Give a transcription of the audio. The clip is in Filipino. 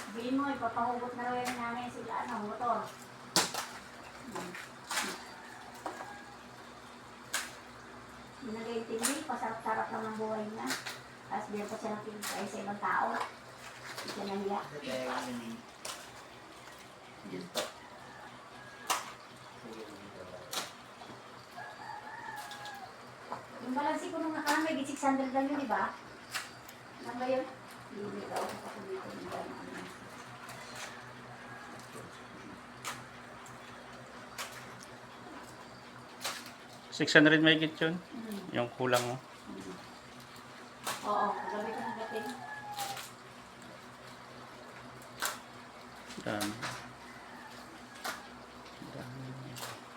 Sabihin mo, ipapahugot na rin namin sila, motor. Hindi nag-intindi, pasarap-sarap lang ang buhay niya. Tapos diyan pa siya nakikita sa ibang tao. Hindi siya nahiya. Yung balansi ko nung nakaraan, may 600 lang yun, di ba? Ano ba yun? Hindi ka ako sa kumito ng gano'n. 600 may git yun? Yung kulang mo? Oo, kagabi ko nagating. Dami.